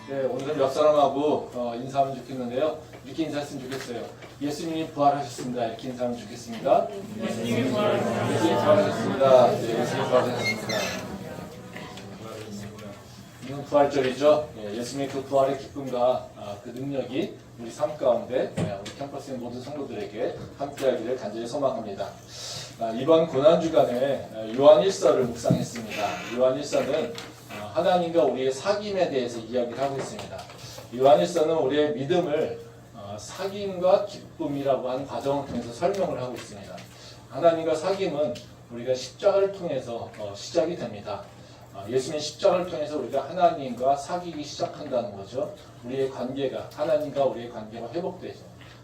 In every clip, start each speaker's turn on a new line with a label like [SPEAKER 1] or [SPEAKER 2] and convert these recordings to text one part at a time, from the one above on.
[SPEAKER 1] 네, 오늘은 옆 사람하고 인사하면 좋겠는데요. 이렇게 인사했으면 좋겠어요. 예수님이 부활하셨습니다. 이렇게 인사하면 좋겠습니다. 예수님이 부활하셨습니다. 네, 예수님이 부활하셨습니다. 이건 부활절이죠. 예수님의 그 부활의 기쁨과 그 능력이 우리 삶 가운데 우리 캠퍼스의 모든 성도들에게 함께하기를 간절히 소망합니다. 이번 고난주간에 요한 1서를 묵상했습니다. 요한 1서는 하나님과 우리의 사귐에 대해서 이야기를 하고 있습니다. 요한 1서는 우리의 믿음을 사귐과 기쁨이라고 하는 과정을 통해서 설명을 하고 있습니다. 하나님과 사귐은 우리가 십자가를 통해서 시작이 됩니다. 예수님의 십자가를 통해서 우리가 하나님과 사귀기 시작한다는 거죠. 우리의 관계가, 하나님과 우리의 관계가 회복되죠.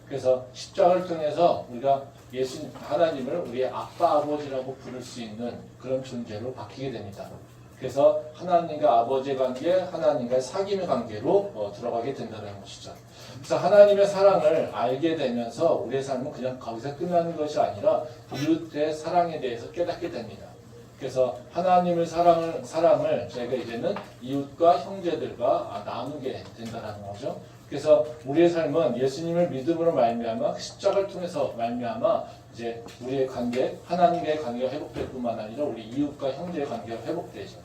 [SPEAKER 1] 그래서 십자가를 통해서 우리가 하나님을 우리의 아빠, 아버지라고 부를 수 있는 그런 존재로 바뀌게 됩니다. 그래서 하나님과 아버지의 관계, 하나님과의 사귐의 관계로 들어가게 된다는 것이죠. 그래서 하나님의 사랑을 알게 되면서 우리의 삶은 그냥 거기서 끝나는 것이 아니라 이웃의 사랑에 대해서 깨닫게 됩니다. 그래서 하나님의 사랑을 저희가 이제는 이웃과 형제들과 나누게 된다는 거죠. 그래서 우리의 삶은 예수님을 믿음으로 말미암아 십자가를 통해서 말미암아 이제 우리의 관계, 하나님과의 관계가 회복될 뿐만 아니라 우리 이웃과 형제의 관계가 회복되죠.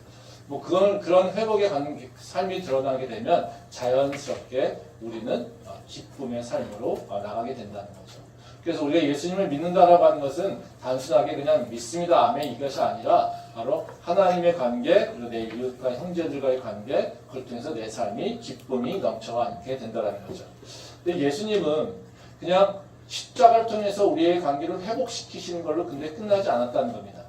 [SPEAKER 1] 그런 회복의 삶이 드러나게 되면 자연스럽게 우리는 기쁨의 삶으로 나가게 된다는 거죠. 그래서 우리가 예수님을 믿는다라고 하는 것은 단순하게 그냥 믿습니다, 아멘 이것이 아니라 바로 하나님의 관계, 그리고 내 이웃과 형제들과의 관계, 그걸 통해서 내 삶이 기쁨이 넘쳐가게 된다는 거죠. 근데 예수님은 그냥 십자가를 통해서 우리의 관계를 회복시키시는 걸로 근데 끝나지 않았다는 겁니다.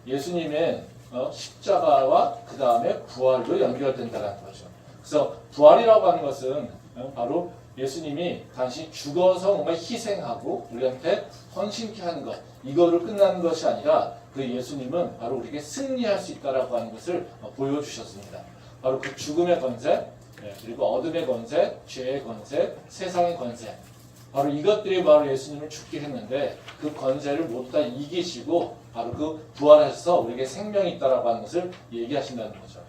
[SPEAKER 1] 예수님의 십자가와 그 다음에 부활로 연결된다는 거죠. 그래서 부활이라고 하는 것은 바로 예수님이 당시 죽어서 뭔가 희생하고 우리한테 헌신케 하는 것, 이거로 끝나는 것이 아니라 그 예수님은 바로 우리에게 승리할 수 있다라고 하는 것을 보여주셨습니다. 바로 그 죽음의 권세, 그리고 어둠의 권세, 죄의 권세, 세상의 권세, 바로 이것들이 바로 예수님을 죽게 했는데 그 권세를 모두 다 이기시고 바로 그 부활하셔서 우리에게 생명이 있다라고 하는 것을 얘기하신다는 거죠.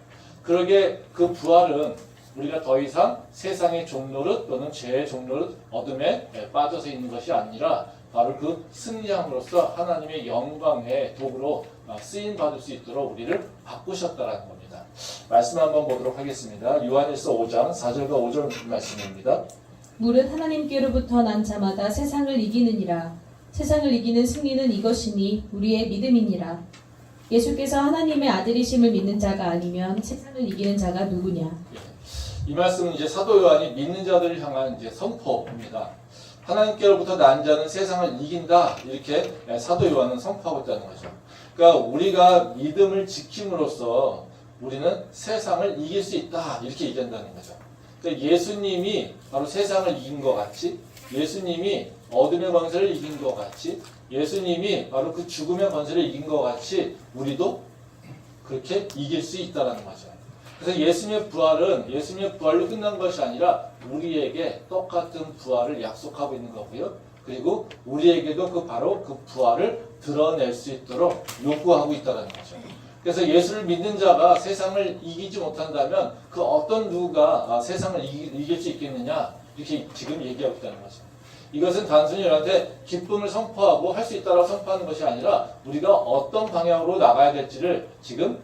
[SPEAKER 1] 그러게 그 부활은 우리가 더 이상 세상의 종노릇 또는 죄의 종노릇 어둠에 빠져서 있는 것이 아니라 바로 그 승리함으로써 하나님의 영광의 도구로 쓰임받을 수 있도록 우리를 바꾸셨다는 겁니다. 말씀 한번 보도록 하겠습니다. 요한일서 5장 4절과 5절 말씀입니다.
[SPEAKER 2] 무릇 하나님께로부터 난 자마다 세상을 이기느니라. 세상을 이기는 승리는 이것이니 우리의 믿음이니라. 예수께서 하나님의 아들이심을 믿는 자가 아니면 세상을 이기는 자가 누구냐?
[SPEAKER 1] 이 말씀은 이제 사도 요한이 믿는 자들을 향한 이제 선포입니다. 하나님께로부터 난 자는 세상을 이긴다, 이렇게 사도 요한은 선포하고 있다는 거죠. 그러니까 우리가 믿음을 지킴으로써 우리는 세상을 이길 수 있다, 이렇게 얘기한다는 거죠. 그러니까 예수님이 바로 세상을 이긴 것 같이, 예수님이 어둠의 권세를 이긴 것 같이, 예수님이 바로 그 죽음의 권세를 이긴 것 같이 우리도 그렇게 이길 수 있다는 거죠. 그래서 예수님의 부활은 예수님의 부활로 끝난 것이 아니라 우리에게 똑같은 부활을 약속하고 있는 거고요. 그리고 우리에게도 바로 그 부활을 드러낼 수 있도록 요구하고 있다는 거죠. 그래서 예수를 믿는 자가 세상을 이기지 못한다면 그 어떤 누가 세상을 이길 수 있겠느냐, 이렇게 지금 얘기하고 있다는 거죠. 이것은 단순히 우리한테 기쁨을 선포하고 할 수 있다고 선포하는 것이 아니라 우리가 어떤 방향으로 나가야 될지를 지금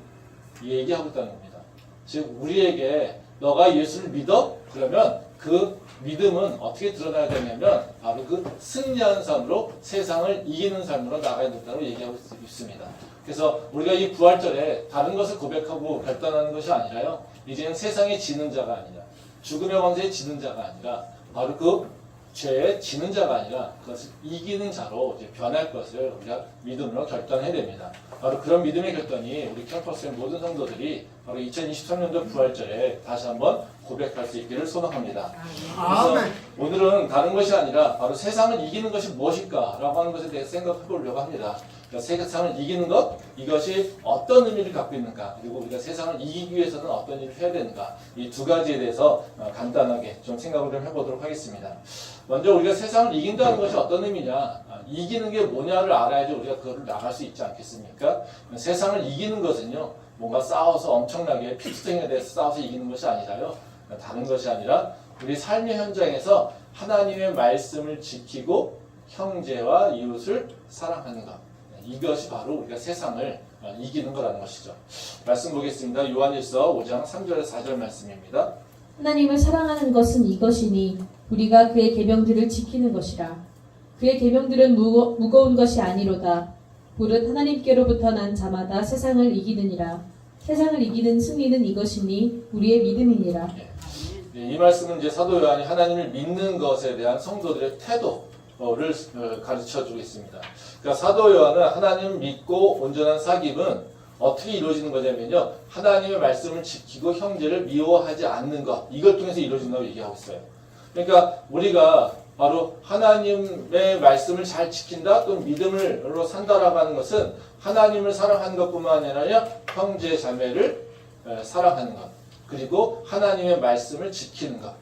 [SPEAKER 1] 얘기하고 있다는 겁니다. 즉 우리에게 너가 예수를 믿어? 그러면 그 믿음은 어떻게 드러나야 되냐면 바로 그 승리하는 삶으로 세상을 이기는 삶으로 나가야 된다고 얘기하고 있습니다. 그래서 우리가 이 부활절에 다른 것을 고백하고 결단하는 것이 아니라요, 이제는 세상에 지는 자가 아니라 죽음의 권세에 지는 자가 아니라 바로 그 죄에 지는 자가 아니라 그것을 이기는 자로 이제 변할 것을 우리가 믿음으로 결단해야 됩니다. 바로 그런 믿음의 결단이 우리 캠퍼스의 모든 성도들이 바로 2023년도 부활절에 다시 한번 고백할 수 있기를 소망합니다. 그래서 오늘은 다른 것이 아니라 바로 세상을 이기는 것이 무엇일까 라고 하는 것에 대해서 생각해 보려고 합니다. 그러니까 세상을 이기는 것, 이것이 어떤 의미를 갖고 있는가, 그리고 우리가 세상을 이기기 위해서는 어떤 일을 해야 되는가, 이 두 가지에 대해서 간단하게 좀 생각을 좀 해보도록 하겠습니다. 먼저 우리가 세상을 이긴다는 것이 어떤 의미냐, 이기는 게 뭐냐를 알아야지 우리가 그거를 나갈 수 있지 않겠습니까? 세상을 이기는 것은요, 뭔가 싸워서 엄청나게 피투성이에 대해서 싸워서 이기는 것이 아니라요, 다른 것이 아니라 우리 삶의 현장에서 하나님의 말씀을 지키고 형제와 이웃을 사랑하는 것. 이것이 바로 우리가 세상을 이기는 거라는 것이죠. 말씀 보겠습니다. 요한일서 5장 3절에서 4절 말씀입니다.
[SPEAKER 2] 하나님을 사랑하는 것은 이것이니 우리가 그의 계명들을 지키는 것이라. 그의 계명들은 무거운 것이 아니로다. 무릇 하나님께로부터 난 자마다 세상을 이기느니라. 세상을 이기는 승리는 이것이니 우리의 믿음이니라.
[SPEAKER 1] 이 말씀은 이제 사도 요한이 하나님을 믿는 것에 대한 성도들의 태도를 가르쳐주고 있습니다. 그러니까 사도 요한은 하나님을 믿고 온전한 사귐은 어떻게 이루어지는 거냐면요, 하나님의 말씀을 지키고 형제를 미워하지 않는 것, 이걸 통해서 이루어진다고 얘기하고 있어요. 그러니까 우리가 바로 하나님의 말씀을 잘 지킨다, 또 믿음으로 산다라고 하는 것은 하나님을 사랑하는 것뿐만 아니라 형제 자매를 사랑하는 것, 그리고 하나님의 말씀을 지키는 것,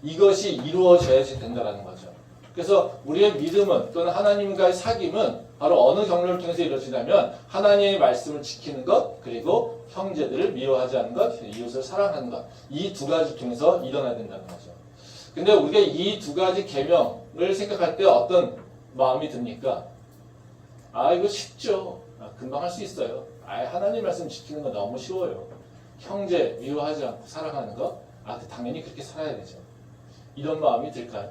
[SPEAKER 1] 이것이 이루어져야지 된다는 거죠. 그래서 우리의 믿음은 또는 하나님과의 사귐은 바로 어느 경로를 통해서 이루어지냐면 하나님의 말씀을 지키는 것, 그리고 형제들을 미워하지 않는 것, 이웃을 사랑하는 것, 이 두 가지 통해서 일어나야 된다는 거죠. 근데 우리가 이 두 가지 계명을 생각할 때 어떤 마음이 듭니까? 이거 쉽죠. 금방 할 수 있어요. 하나님 말씀 지키는 거 너무 쉬워요. 형제 미워하지 않고 사랑하는 거, 당연히 그렇게 살아야 되죠. 이런 마음이 들까요?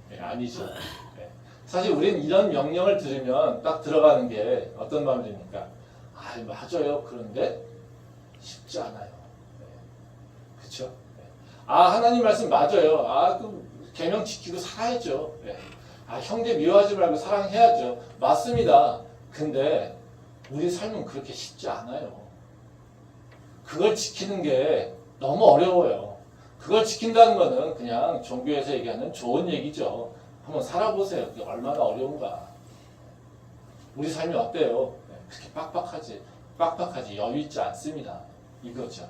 [SPEAKER 1] 네, 아니죠. 네. 사실 우리는 이런 명령을 들으면 딱 들어가는 게 어떤 마음이 듭니까? 맞아요. 그런데 쉽지 않아요. 네. 그렇죠? 네. 하나님 말씀 맞아요. 그 계명 지키고 살아야죠. 네. 형제 미워하지 말고 사랑해야죠. 맞습니다. 근데 우리 삶은 그렇게 쉽지 않아요. 그걸 지키는 게 너무 어려워요. 그걸 지킨다는 거는 그냥 종교에서 얘기하는 좋은 얘기죠. 한번 살아보세요. 그게 얼마나 어려운가. 우리 삶이 어때요? 그렇게 빡빡하지 여유 있지 않습니다. 이거죠.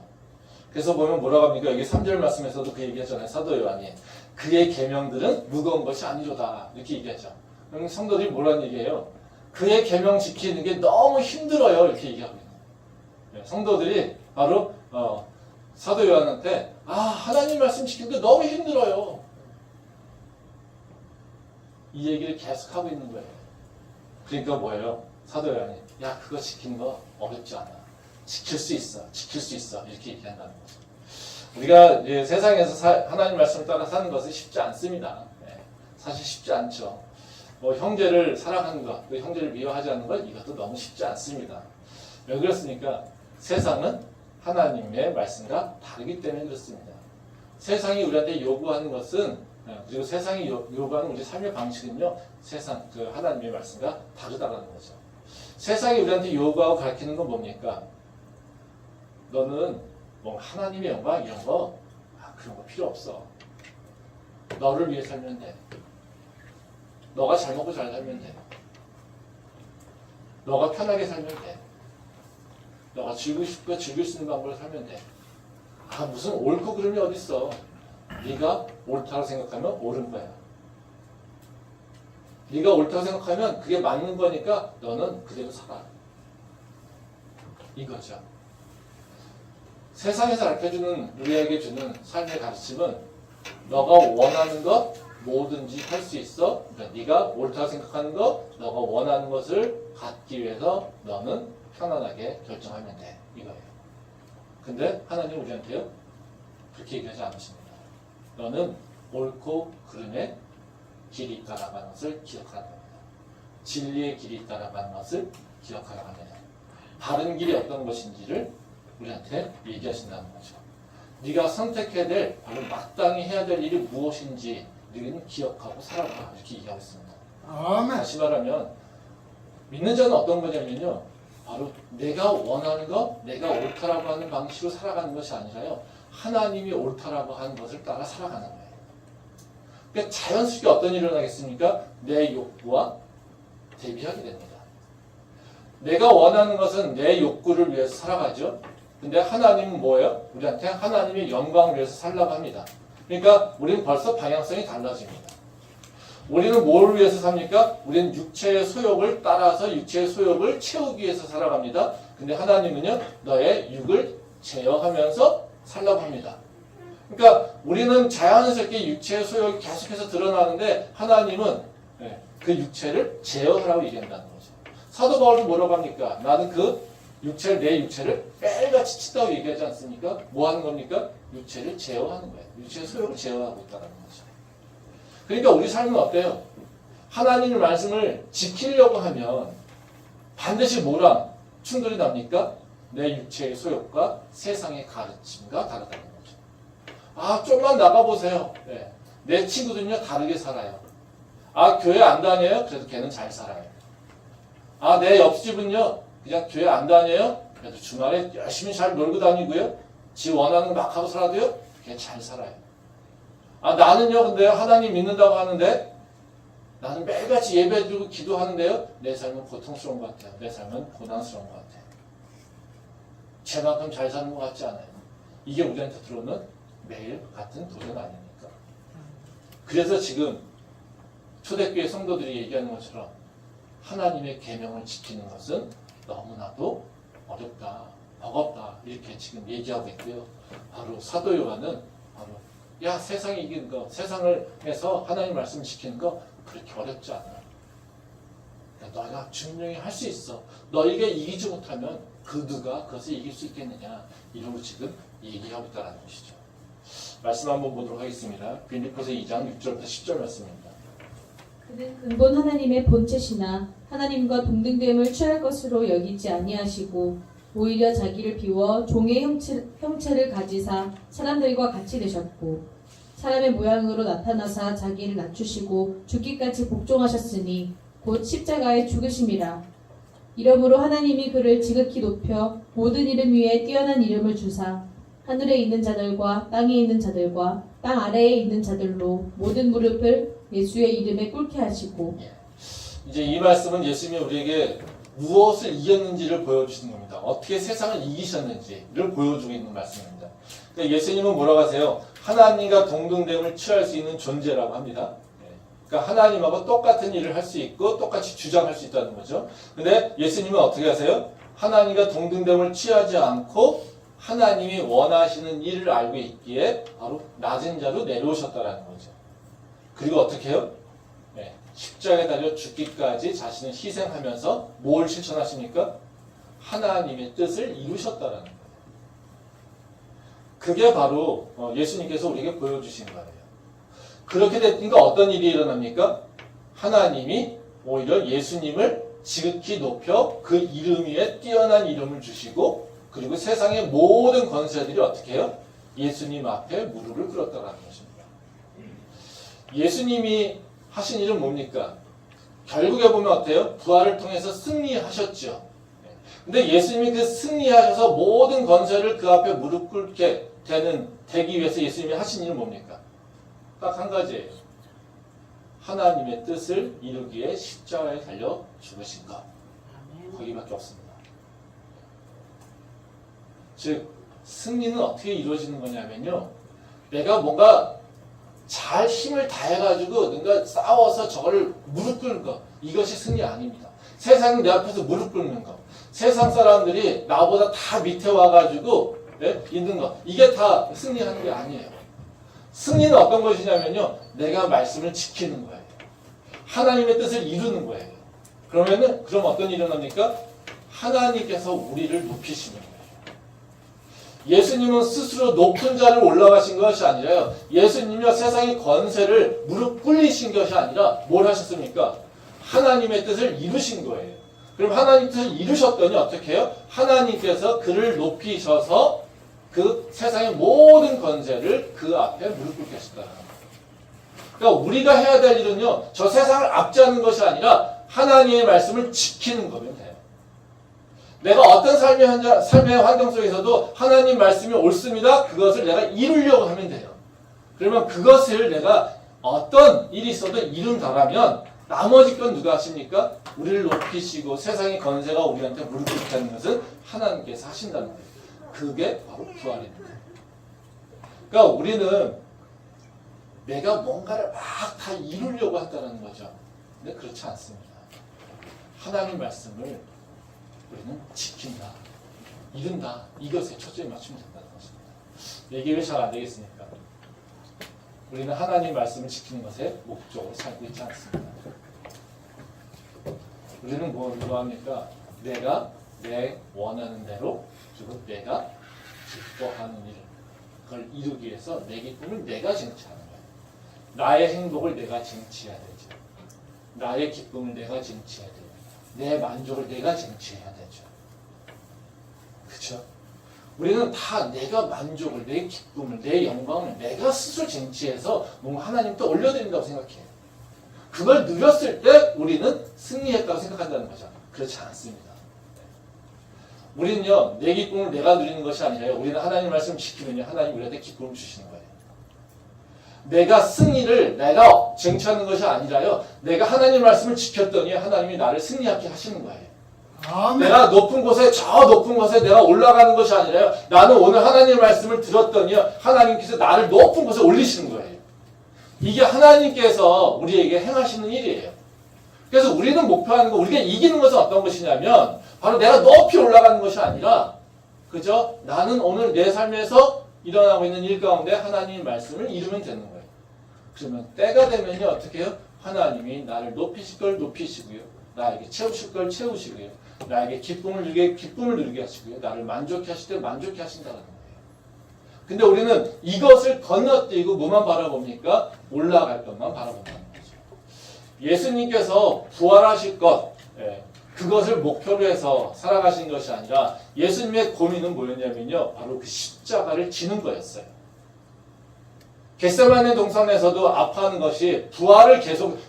[SPEAKER 1] 그래서 보면 뭐라고 합니까? 여기 3절 말씀에서도 그 얘기했잖아요. 사도 요한이. 그의 계명들은 무거운 것이 아니로다. 이렇게 얘기하죠. 그럼 성도들이 뭐라는 얘기예요? 그의 계명 지키는 게 너무 힘들어요. 이렇게 얘기하고 있는 거예요. 성도들이 바로 사도 요한한테 하나님 말씀 지키는 게 너무 힘들어요. 이 얘기를 계속 하고 있는 거예요. 그러니까 뭐예요? 사도 요한이 그거 지키는 거 어렵지 않아. 지킬 수 있어. 이렇게 얘기한다는 거죠. 우리가 이제 세상에서 하나님 말씀을 따라 사는 것은 쉽지 않습니다. 사실 쉽지 않죠. 형제를 사랑하는 것, 형제를 미워하지 않는 것, 이것도 너무 쉽지 않습니다. 왜 그렇습니까? 세상은 하나님의 말씀과 다르기 때문에 그렇습니다. 세상이 우리한테 요구하는 것은, 그리고 세상이 요구하는 우리 삶의 방식은요, 하나님의 말씀과 다르다는 거죠. 세상이 우리한테 요구하고 가르치는 건 뭡니까? 너는 하나님의 영광 이런 거 그런 거 필요 없어. 너를 위해 살면 돼. 너가 잘 먹고 잘 살면 돼. 너가 편하게 살면 돼. 너가 즐기고 싶고 즐길 수 있는 방법으로 살면 돼. 무슨 옳고 그름이 어딨어. 네가 옳다고 생각하면 옳은 거야. 네가 옳다고 생각하면 그게 맞는 거니까 너는 그대로 살아. 이거죠. 세상에서 가르쳐주는, 우리에게 주는 삶의 가르침은 너가 원하는 것 뭐든지 할 수 있어. 그러니까 네가 옳다고 생각하는 것, 너가 원하는 것을 갖기 위해서 너는 편안하게 결정하면 돼. 이거예요. 근데 하나님 우리한테요? 그렇게 얘기하지 않으십니다. 너는 옳고 그름의 길이 있다라고 하는 것을 기억하라고 합니다. 진리의 길이 있다라고 하는 것을 기억하라고 합니다. 바른 길이 어떤 것인지를 우리한테 얘기하신다는 거죠. 네가 선택해야 될, 바로 마땅히 해야 될 일이 무엇인지 너희는 기억하고 살아라. 이렇게 얘기하고 있습니다. 다시 말하면 믿는 자는 어떤 거냐면요, 바로 내가 원하는 것, 내가 옳다라고 하는 방식으로 살아가는 것이 아니라요, 하나님이 옳다라고 하는 것을 따라 살아가는 거예요. 그러니까 자연스럽게 어떤 일이 일어나겠습니까? 내 욕구와 대비하게 됩니다. 내가 원하는 것은 내 욕구를 위해서 살아가죠. 근데 하나님은 뭐예요? 우리한테 하나님의 영광을 위해서 살라고 합니다. 그러니까 우리는 벌써 방향성이 달라집니다. 우리는 뭘 위해서 삽니까? 우리는 육체의 소욕을 따라서 육체의 소욕을 채우기 위해서 살아갑니다. 근데 하나님은요, 너의 육을 제어하면서 살라고 합니다. 그러니까 우리는 자연스럽게 육체의 소욕이 계속해서 드러나는데 하나님은 그 육체를 제어하라고 얘기한다는 거죠. 사도 바울은 뭐라고 합니까? 나는 그 육체를, 내 육체를 매일같이 친다고 얘기하지 않습니까? 뭐 하는 겁니까? 육체를 제어하는 거예요. 육체의 소욕을 제어하고 있다는 거죠. 그러니까 우리 삶은 어때요? 하나님의 말씀을 지키려고 하면 반드시 뭐랑 충돌이 납니까? 내 육체의 소욕과 세상의 가르침과 다르다는 거죠. 아, 좀만 나가보세요. 네. 내 친구들은요, 다르게 살아요. 아, 교회 안 다녀요? 그래도 걔는 잘 살아요. 아, 내 옆집은요, 그냥 교회 안 다녀요? 그래도 주말에 열심히 잘 놀고 다니고요. 지 원하는 거 막 하고 살아도요, 걔 잘 살아요. 아, 나는요, 근데 하나님 믿는다고 하는데, 나는 매일같이 예배드리고 기도하는데요, 내 삶은 고통스러운 것 같아요. 내 삶은 고난스러운 것 같아요. 쟤만큼 잘 사는 것 같지 않아요. 이게 우리한테 들어오는 매일 같은 도전 아닙니까? 그래서 지금 초대교회 성도들이 얘기하는 것처럼 하나님의 계명을 지키는 것은 너무나도 어렵다, 버겁다 이렇게 지금 얘기하고 있고요. 바로 사도 요한은 바로 야, 세상이 이기는 거, 세상을 해서 하나님 말씀 지키는 거 그렇게 어렵지 않아. 너희가 분명히 할 수 있어. 너희가 이기지 못하면 그 누가 그것을 이길 수 있겠느냐. 이러고 지금 얘기하고 있다는 것이죠. 말씀 한번 보도록 하겠습니다. 빌립보서 2장 6절부터 10절 말씀입니다.
[SPEAKER 2] 그는 근본 하나님의 본체시나 하나님과 동등됨을 취할 것으로 여기지 아니하시고 오히려 자기를 비워 종의 형체를 가지사 사람들과 같이 되셨고 사람의 모양으로 나타나사 자기를 낮추시고 죽기까지 복종하셨으니 곧 십자가에 죽으심이라. 이러므로 하나님이 그를 지극히 높여 모든 이름 위에 뛰어난 이름을 주사 하늘에 있는 자들과 땅에 있는 자들과 땅 아래에 있는 자들로 모든 무릎을 예수의 이름에 꿇게 하시고.
[SPEAKER 1] 이제 이 말씀은 예수님이 우리에게 무엇을 이겼는지를 보여주시는 겁니다. 어떻게 세상을 이기셨는지를 보여주고 있는 말씀입니다. 그러니까 예수님은 뭐라고 하세요? 하나님과 동등됨을 취할 수 있는 존재라고 합니다. 그러니까 하나님하고 똑같은 일을 할 수 있고 똑같이 주장할 수 있다는 거죠. 근데 예수님은 어떻게 하세요? 하나님과 동등됨을 취하지 않고 하나님이 원하시는 일을 알고 있기에 바로 낮은 자로 내려오셨다는 거죠. 그리고 어떻게 해요? 십자가에 달려 죽기까지 자신을 희생하면서 뭘 실천하십니까? 하나님의 뜻을 이루셨다는 거예요. 그게 바로 예수님께서 우리에게 보여주신 거예요. 그렇게 됐으니까 어떤 일이 일어납니까? 하나님이 오히려 예수님을 지극히 높여 그 이름 위에 뛰어난 이름을 주시고 그리고 세상의 모든 권세들이 어떻게 해요? 예수님 앞에 무릎을 꿇었다는 것입니다. 예수님이 하신 일은 뭡니까? 결국에 보면 어때요? 부활을 통해서 승리하셨죠. 근데 예수님이 그 승리하셔서 모든 권세를 그 앞에 무릎 꿇게 되기 위해서 예수님이 하신 일은 뭡니까? 딱 한 가지예요. 하나님의 뜻을 이루기 위해 십자가에 달려 죽으신 것. 거기밖에 없습니다. 즉 승리는 어떻게 이루어지는 거냐면요. 내가 뭔가 잘 힘을 다해가지고 뭔가 싸워서 저거를 무릎 꿇는 거. 이것이 승리 아닙니다. 세상은 내 앞에서 무릎 꿇는 거. 세상 사람들이 나보다 다 밑에 와가지고 있는 거. 이게 다 승리하는 게 아니에요. 승리는 어떤 것이냐면요. 내가 말씀을 지키는 거예요. 하나님의 뜻을 이루는 거예요. 그럼 어떤 일이 일어납니까? 하나님께서 우리를 높이시는 거예요. 예수님은 스스로 높은 자를 올라가신 것이 아니라요. 예수님이요 세상의 권세를 무릎 꿇리신 것이 아니라 뭘 하셨습니까? 하나님의 뜻을 이루신 거예요. 그럼 하나님의 뜻을 이루셨더니 어떻게 해요? 하나님께서 그를 높이셔서 그 세상의 모든 권세를 그 앞에 무릎 꿇게 하셨다. 그러니까 우리가 해야 될 일은요. 저 세상을 압제하는 것이 아니라 하나님의 말씀을 지키는 거면 돼요. 내가 어떤 삶의 환경 속에서도 하나님 말씀이 옳습니다. 그것을 내가 이루려고 하면 돼요. 그러면 그것을 내가 어떤 일이 있어도 이룬다라면 나머지 건 누가 하십니까? 우리를 높이시고 세상의 권세가 우리한테 무릎 꿇게 하는 것은 하나님께서 하신다는 거예요. 그게 바로 부활입니다. 그러니까 우리는 내가 뭔가를 막 다 이루려고 한다는 거죠. 근데 그렇지 않습니다. 하나님 말씀을 우리는 지킨다, 이룬다, 이것에 초점을 맞추면 된다는 것입니다. 얘기 왜 잘 안 되겠습니까? 우리는 하나님 말씀을 지키는 것에 목적으로 살고 있지 않습니다. 우리는 뭐 합니까? 내가 내 원하는 대로 그리고 내가 기뻐하는 일을 그걸 이루기 위해서 내 기쁨을 내가 쟁취하는 거예요. 나의 행복을 내가 쟁취해야 되죠. 나의 기쁨을 내가 쟁취해야 돼요. 내 만족을 내가 쟁취해야 되죠. 그렇죠? 우리는 다 내가 만족을, 내 기쁨을, 내 영광을 내가 스스로 쟁취해서 뭔가 하나님께 올려드린다고 생각해요. 그걸 누렸을 때 우리는 승리했다고 생각한다는 거죠. 그렇지 않습니다. 우리는요, 내 기쁨을 내가 누리는 것이 아니라요. 우리는 하나님 말씀을 지키면요, 하나님 우리한테 기쁨을 주시는 거예요. 내가 승리를 내가 쟁취하는 것이 아니라요. 내가 하나님 말씀을 지켰더니 하나님이 나를 승리하게 하시는 거예요.
[SPEAKER 3] 아멘.
[SPEAKER 1] 내가 높은 곳에 저 높은 곳에 내가 올라가는 것이 아니라요. 나는 오늘 하나님 말씀을 들었더니 하나님께서 나를 높은 곳에 올리시는 거예요. 이게 하나님께서 우리에게 행하시는 일이에요. 그래서 우리는 목표하는 거, 우리가 이기는 것은 어떤 것이냐면 바로 내가 높이 올라가는 것이 아니라 그죠? 나는 오늘 내 삶에서 일어나고 있는 일 가운데 하나님의 말씀을 이루면 되는 거예요. 그러면 때가 되면요 어떻게 해요? 하나님이 나를 높이실 걸 높이시고요. 나에게 채우실 걸 채우시고요. 나에게 기쁨을 누리게 하시고요. 나를 만족해 하실 때 만족해 하신다는 거예요. 근데 우리는 이것을 건너뛰고 뭐만 바라봅니까? 올라갈 것만 바라본다는 거죠. 예수님께서 부활하실 것, 그것을 목표로 해서 살아가신 것이 아니라 예수님의 고민은 뭐였냐면요. 바로 그 십자가를 지는 거였어요. 겟세마네 동산에서도 아파하는 것이 부활을 계속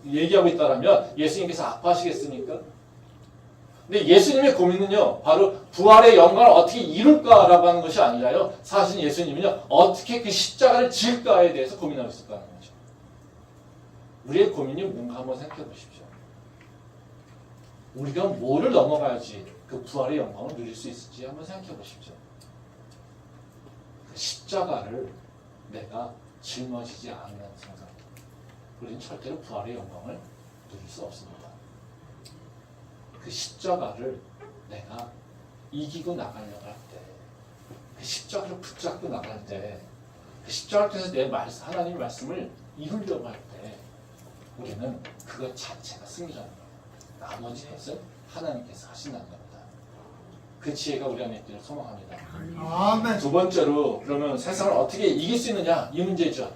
[SPEAKER 1] 얘기하고 있다면 예수님께서 아파하시겠습니까? 근데 예수님의 고민은요, 바로 부활의 영광을 어떻게 이룰까라고 하는 것이 아니라요, 사실 예수님은요, 어떻게 그 십자가를 질까에 대해서 고민하고 있었다는 거죠. 우리의 고민이 뭔가 한번 생각해 보십시오. 우리가 뭐를 넘어가야지 그 부활의 영광을 누릴 수 있을지 한번 생각해 보십시오. 그 십자가를 내가 짊어지지 않는 생각, 우리는 절대로 부활의 영광을 누릴 수 없습니다. 그 십자가를 내가 이기고 나가려고 할 때, 그 십자가를 붙잡고 나갈 때, 그 십자가를 통해서 하나님의 말씀을 이루려고 할 때, 우리는 그것 자체가 승리라는 거예요. 나머지 것은 하나님께서 하신다는 겁니다. 그 지혜가 우리 안에 있기를 소망합니다.
[SPEAKER 3] 아멘.
[SPEAKER 1] 두 번째로, 그러면 세상을 어떻게 이길 수 있느냐? 이 문제죠.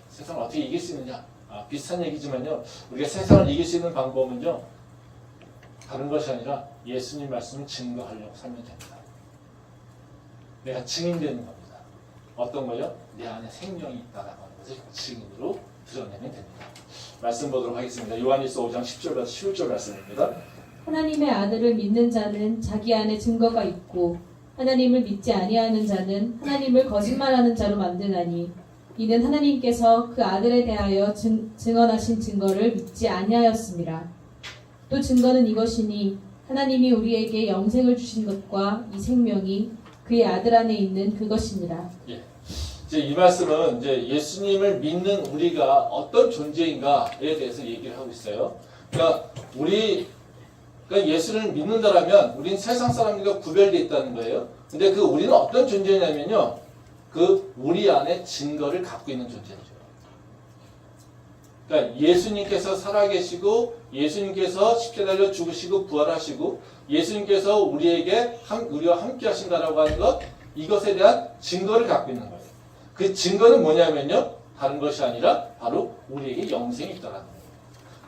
[SPEAKER 1] 세상을 어떻게 이길 수 있느냐? 비슷한 얘기지만요, 우리가 세상을 이길 수 있는 방법은요, 다른 것이 아니라 예수님 말씀을 증거하려고 살면 됩니다. 내가 증인되는 겁니다. 어떤 거요? 내 안에 생명이 있다라고 하는 것을 증인으로 드러내면 됩니다. 말씀 보도록 하겠습니다. 요한일서 5장 10절부터 11절 말씀입니다.
[SPEAKER 2] 하나님의 아들을 믿는 자는 자기 안에 증거가 있고 하나님을 믿지 아니하는 자는 하나님을 거짓말하는 자로 만드나니 이는 하나님께서 그 아들에 대하여 증언하신 증거를 믿지 아니하였습니다. 또 증거는 이것이니 하나님이 우리에게 영생을 주신 것과 이 생명이 그의 아들 안에 있는 그것이니라.
[SPEAKER 1] 예. 이제 이 말씀은 이제 예수님을 믿는 우리가 어떤 존재인가에 대해서 얘기를 하고 있어요. 그러니까 예수를 믿는다라면 우리는 세상 사람들과 구별되어 있다는 거예요. 근데 우리는 어떤 존재냐면요, 우리 안에 증거를 갖고 있는 존재죠. 그러니까 예수님께서 살아계시고 예수님께서 십자가에 달려 죽으시고 부활하시고 예수님께서 우리와 함께 하신다라고 하는 것, 이것에 대한 증거를 갖고 있는 거예요. 그 증거는 뭐냐면요, 다른 것이 아니라 바로 우리에게 영생이 있다라는 거예요.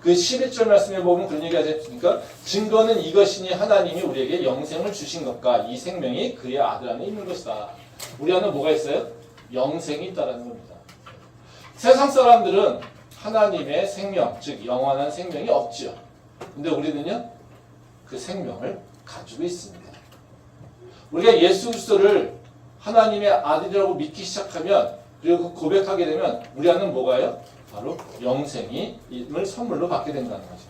[SPEAKER 1] 그 11절 말씀에 보면 그런 얘기 하지 않습니까? 증거는 이것이니 하나님이 우리에게 영생을 주신 것과 이 생명이 그의 아들 안에 있는 것이다. 우리 안에 뭐가 있어요? 영생이 있다라는 겁니다. 세상 사람들은 하나님의 생명, 즉 영원한 생명이 없지요. 근데 우리는요, 그 생명을 가지고 있습니다. 우리가 예수 그리스도를 하나님의 아들이라고 믿기 시작하면, 그리고 고백하게 되면 우리 안은 뭐가요? 바로 영생임을 선물로 받게 된다는 거죠.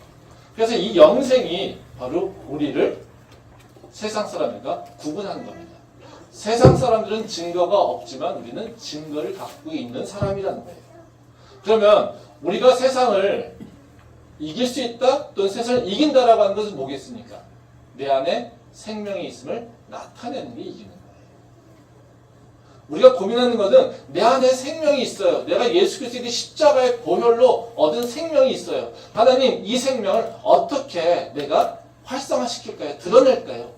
[SPEAKER 1] 그래서 이 영생이 바로 우리를 세상 사람들과 구분하는 겁니다. 세상 사람들은 증거가 없지만 우리는 증거를 갖고 있는 사람이라는 거예요. 그러면 우리가 세상을 이길 수 있다 또는 세상을 이긴다라고 하는 것은 뭐겠습니까? 내 안에 생명이 있음을 나타내는 게 이기는 거예요. 우리가 고민하는 것은 내 안에 생명이 있어요. 내가 예수 그리스도의 십자가의 보혈로 얻은 생명이 있어요. 하나님, 이 생명을 어떻게 내가 활성화시킬까요? 드러낼까요?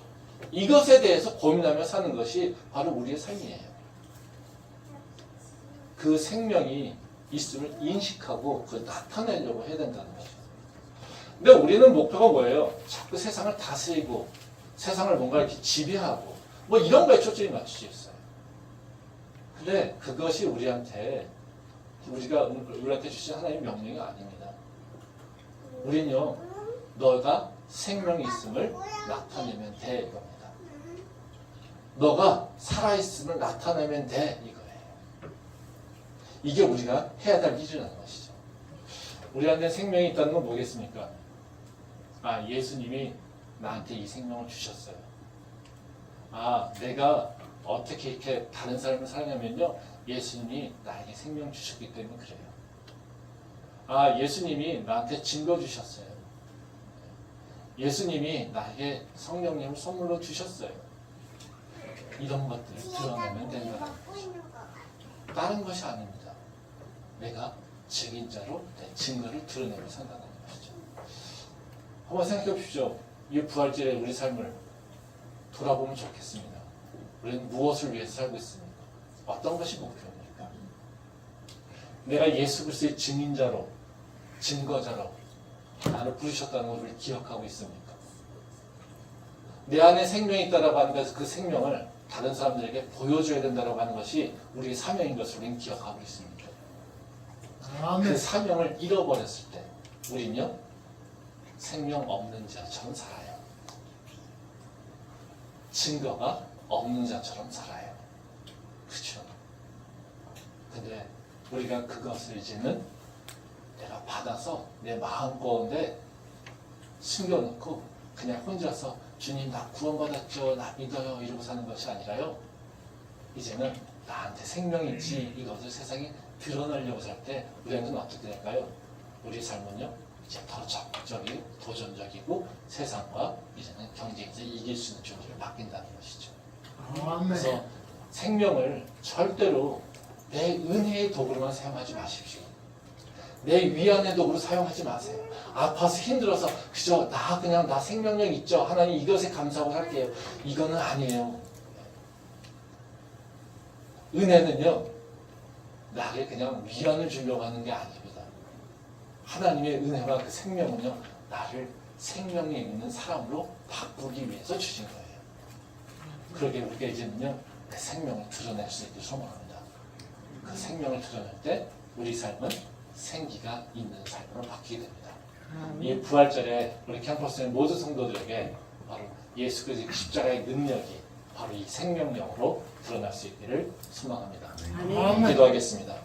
[SPEAKER 1] 이것에 대해서 고민하며 사는 것이 바로 우리의 삶이에요. 그 생명이 있음을 인식하고 그걸 나타내려고 해야 된다는 거죠. 근데 우리는 목표가 뭐예요? 자꾸 세상을 다스리고 세상을 뭔가 이렇게 지배하고 뭐 이런 거에 초점이 맞추지 있어요. 근데 그것이 우리가 우리한테 주신 하나님의 명령이 아닙니다. 우리는요, 너가 생명이 있음을 나타내면 돼 이겁니다. 너가 살아있음을 나타내면 돼 이거예요. 이게 우리가 해야 될 일이라는 것이죠. 우리한테 생명이 있다는 건 뭐겠습니까? 아, 예수님이 나한테 이 생명을 주셨어요. 아, 내가 어떻게 이렇게 다른 삶을 살냐면요, 예수님이 나에게 생명 주셨기 때문에 그래요. 아, 예수님이 나한테 증거 주셨어요. 예수님이 나에게 성령님을 선물로 주셨어요. 이런 것들을 드러내면 된다는 것이죠. 다른 것이 아닙니다. 내가 증인자로 내 증거를 드러내며 산다는 것이죠. 한번 생각해 보십시오. 이 부활절에 우리 삶을 돌아보면 좋겠습니다. 우리는 무엇을 위해서 살고 있습니까? 어떤 것이 목표입니까? 내가 예수 그리스도의 증인자로, 증거자로 나를 부르셨다는 것을 기억하고 있습니까? 내 안에 생명이 있다라고 하는 것은 그 생명을 다른 사람들에게 보여줘야 된다고 하는 것이 우리의 사명인 것을 우리는 기억하고 있습니다. 그 사명을 잃어버렸을 때 우리는요, 생명 없는 자처럼 살아요. 증거가 없는 자처럼 살아요. 그렇죠? 근데 우리가 그것을 이제는 내가 받아서 내 마음 가운데 숨겨놓고 그냥 혼자서 주님 나 구원받았죠, 나 믿어요 이러고 사는 것이 아니라요, 이제는 나한테 생명이 있지 이것을 세상에 드러내려고 살 때 우리는 어떻게 될까요? 우리 삶은요, 이제 더 적극적이고 도전적이고 세상과 이제는 경쟁에서 이길 수 있는 존재로 바뀐다는 것이죠. 그래서 생명을 절대로 내 은혜의 도구로만 사용하지 마십시오. 내 위안의 도구로 사용하지 마세요. 아파서 힘들어서 그저 나 생명력 있죠, 하나님 이것에 감사하고 살게요, 이거는 아니에요. 은혜는요, 나에게 그냥 위안을 주려고 하는 게 아닙니다. 하나님의 은혜와 그 생명은요, 나를 생명이 있는 사람으로 바꾸기 위해서 주신 거예요. 그러게 우리가 이제는요, 그 생명을 드러낼 수 있게 소망합니다. 그 생명을 드러낼 때 우리 삶은 생기가 있는 삶으로 바뀌게 됩니다. 이 부활절에 우리 캠퍼스의 모든 성도들에게 바로 예수 그리스도의 십자가의 능력이 바로 이 생명력으로 드러날 수 있기를 소망합니다. 기도하겠습니다.